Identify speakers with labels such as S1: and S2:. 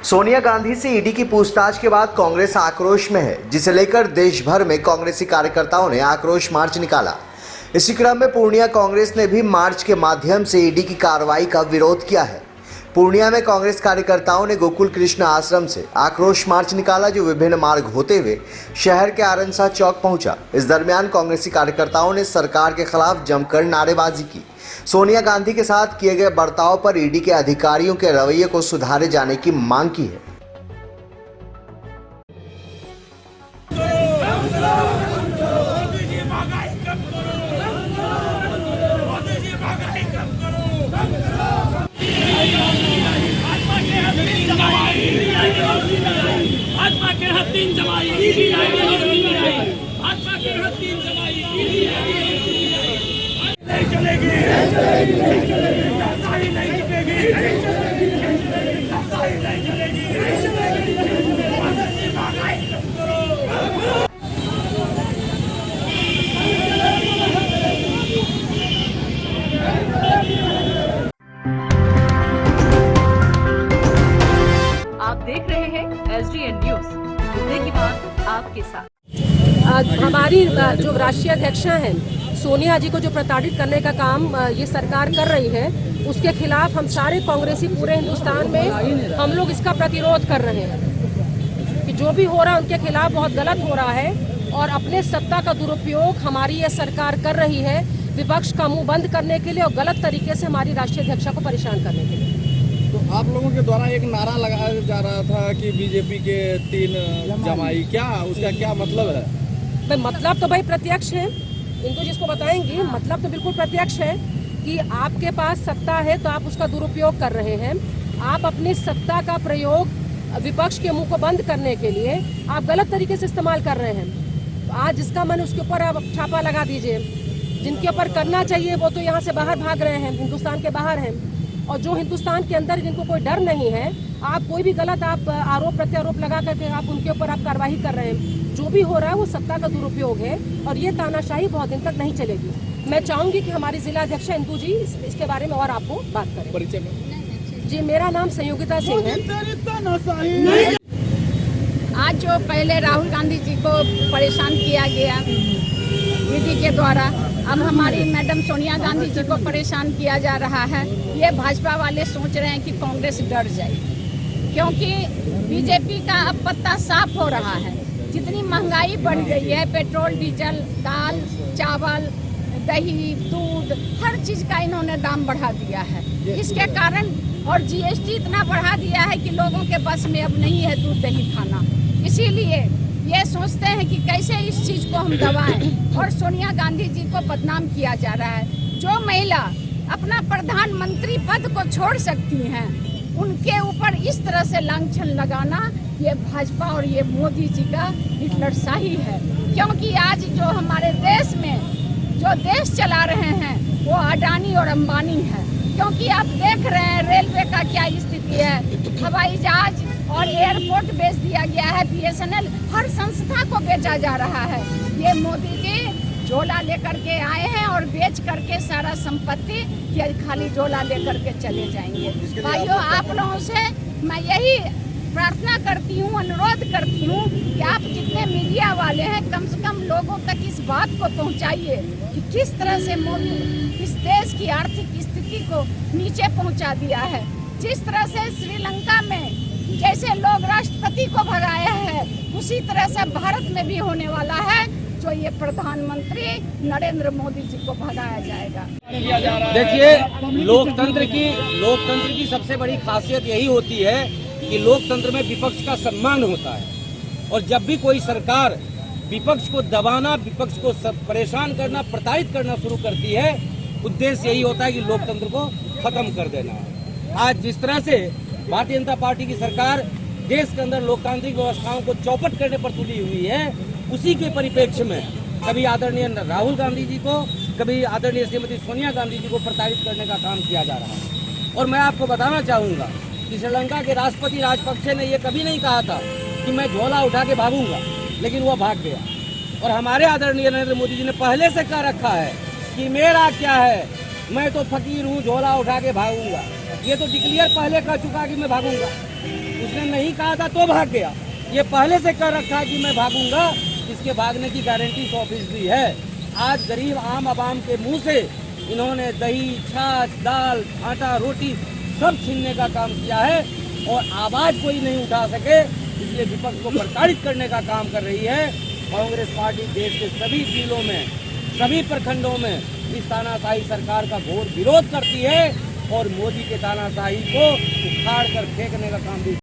S1: सोनिया गांधी से ईडी की पूछताछ के बाद कांग्रेस आक्रोश में है, जिसे लेकर देश भर में कांग्रेसी कार्यकर्ताओं ने आक्रोश मार्च निकाला। इसी क्रम में पूर्णिया कांग्रेस ने भी मार्च के माध्यम से ईडी की कार्रवाई का विरोध किया है। पूर्णिया में कांग्रेस कार्यकर्ताओं ने गोकुल कृष्ण आश्रम से आक्रोश मार्च निकाला, जो विभिन्न मार्ग होते हुए शहर के आरंसा चौक पहुंचा। इस दरमियान कांग्रेसी कार्यकर्ताओं ने सरकार के खिलाफ जमकर नारेबाजी की। सोनिया गांधी के साथ किए गए बर्ताव पर ईडी के अधिकारियों के रवैये को सुधारे जाने की मांग की है।
S2: आप देख रहे हैं SDN न्यूज, मुद्दे की बात आपके साथ।
S3: हमारी जो राष्ट्रीय अध्यक्षा हैं सोनिया जी को जो प्रताड़ित करने का काम ये सरकार कर रही है, उसके खिलाफ हम सारे कांग्रेसी पूरे हिंदुस्तान में हम लोग इसका प्रतिरोध कर रहे हैं कि जो भी हो रहा है उनके खिलाफ बहुत गलत हो रहा है और अपने सत्ता का दुरुपयोग हमारी ये सरकार कर रही है विपक्ष का मुंह बंद करने के लिए और गलत तरीके से हमारी राष्ट्रीय अध्यक्षा को परेशान करने के लिए।
S4: तो आप लोगों के द्वारा एक नारा लगाया जा रहा था कि बीजेपी के 3 जमाई, क्या उसका क्या मतलब है?
S3: भाई मतलब तो भाई प्रत्यक्ष है, इनको जिसको बताएंगे मतलब तो बिल्कुल प्रत्यक्ष है कि आपके पास सत्ता है तो आप उसका दुरुपयोग कर रहे हैं। आप अपनी सत्ता का प्रयोग विपक्ष के मुंह को बंद करने के लिए आप गलत तरीके से इस्तेमाल कर रहे हैं। आज जिसका मन उसके ऊपर आप छापा लगा दीजिए। जिनके ऊपर करना चाहिए वो तो यहाँ से बाहर भाग रहे हैं, हिंदुस्तान के बाहर हैं, और जो हिंदुस्तान के अंदर जिनको कोई डर नहीं है, आप कोई भी गलत आप आरोप प्रत्यारोप लगा करके आप उनके ऊपर आप कार्रवाई कर रहे हैं। जो भी हो रहा है वो सत्ता का दुरुपयोग है और ये तानाशाही बहुत दिन तक नहीं चलेगी। मैं चाहूंगी कि हमारी जिला अध्यक्ष इंदू जी इसके बारे में और आपको बात करें।
S4: परिचय में
S3: जी, मेरा नाम संयोगिता सिंह है।
S5: आज जो पहले राहुल गांधी जी को परेशान किया गया ईडी के द्वारा, अब हमारी मैडम सोनिया गांधी जी को परेशान किया जा रहा है। ये भाजपा वाले सोच रहे हैं कि कांग्रेस डर जाए, क्योंकि बीजेपी का अब पत्ता साफ हो रहा है। जितनी महंगाई बढ़ गई है, पेट्रोल, डीजल, दाल, चावल, दही, दूध, हर चीज का इन्होंने दाम बढ़ा दिया है। इसके कारण और जीएसटी इतना बढ़ा दिया है कि लोगों के बस में अब नहीं है दूध दही खाना। इसीलिए ये सोचते हैं कि कैसे इस चीज को हम दबाएं, और सोनिया गांधी जी को बदनाम किया जा रहा है। जो महिला अपना प्रधानमंत्री पद को छोड़ सकती हैं, उनके ऊपर इस तरह से लांछन लगाना, ये भाजपा और ये मोदी जी का हिटलरशाही है। क्योंकि आज जो हमारे देश में जो देश चला रहे हैं वो अडानी और अंबानी है। क्योंकि आप देख रहे हैं रेलवे का क्या स्थिति है, हवाई जहाज और एयरपोर्ट बेच दिया गया है, BSNL, हर संस्था को बेचा जा रहा है। ये मोदी जी झोला लेकर के आए हैं और बेच करके सारा संपत्ति या खाली झोला लेकर के चले जाएंगे। भाइयों, आप लोगों से मैं यही प्रार्थना करती हूँ, अनुरोध करती हूँ कि आप जितने मीडिया वाले हैं कम से कम लोगों तक इस बात को पहुँचाइए कि किस तरह से मोदी इस देश की आर्थिक स्थिति को नीचे पहुँचा दिया है। जिस तरह से श्रीलंका में जैसे लोग राष्ट्रपति को भगाया है, उसी तरह से भारत में भी होने वाला है, जो ये प्रधानमंत्री नरेंद्र मोदी जी को भगाया जाएगा।
S6: देखिए, लोकतंत्र की सबसे बड़ी खासियत यही होती है कि लोकतंत्र में विपक्ष का सम्मान होता है। और जब भी कोई सरकार विपक्ष को दबाना, विपक्ष को परेशान करना, प्रताड़ित करना शुरू करती है, उद्देश्य यही होता है कि लोकतंत्र को खत्म कर देना। आज जिस तरह से भारतीय जनता पार्टी की सरकार देश के अंदर लोकतांत्रिक व्यवस्थाओं को चौपट करने पर तुली हुई है, उसी के परिप्रेक्ष्य में कभी आदरणीय राहुल गांधी जी को, कभी आदरणीय श्रीमती सोनिया गांधी जी को प्रताड़ित करने का काम किया जा रहा है। और मैं आपको बताना चाहूँगा कि श्रीलंका के राष्ट्रपति राजपक्षे ने यह कभी नहीं कहा था कि मैं झोला उठा के भागूंगा, लेकिन वह भाग गया। और हमारे आदरणीय नरेंद्र मोदी जी ने पहले से कह रखा है कि मेरा क्या है, मैं तो फकीर हूँ, झोला उठा के भागूंगा। ये तो डिक्लेयर पहले कर चुका कि मैं भागूंगा, उसने नहीं कहा था तो भाग गया। ये पहले से कर रखा कि मैं भागूंगा, इसके भागने की गारंटी 100% है। आज गरीब आम आवाम के मुंह से इन्होंने दही, छाछ, दाल, आटा, रोटी सब छीनने का काम किया है और आवाज कोई नहीं उठा सके, इसलिए विपक्ष को प्रताड़ित करने का काम कर रही है। कांग्रेस पार्टी देश के सभी जिलों में, सभी प्रखंडों में इस तानाशाही सरकार का घोर विरोध करती है और मोदी के तानाशाही को उखाड़ कर फेंकने का काम भी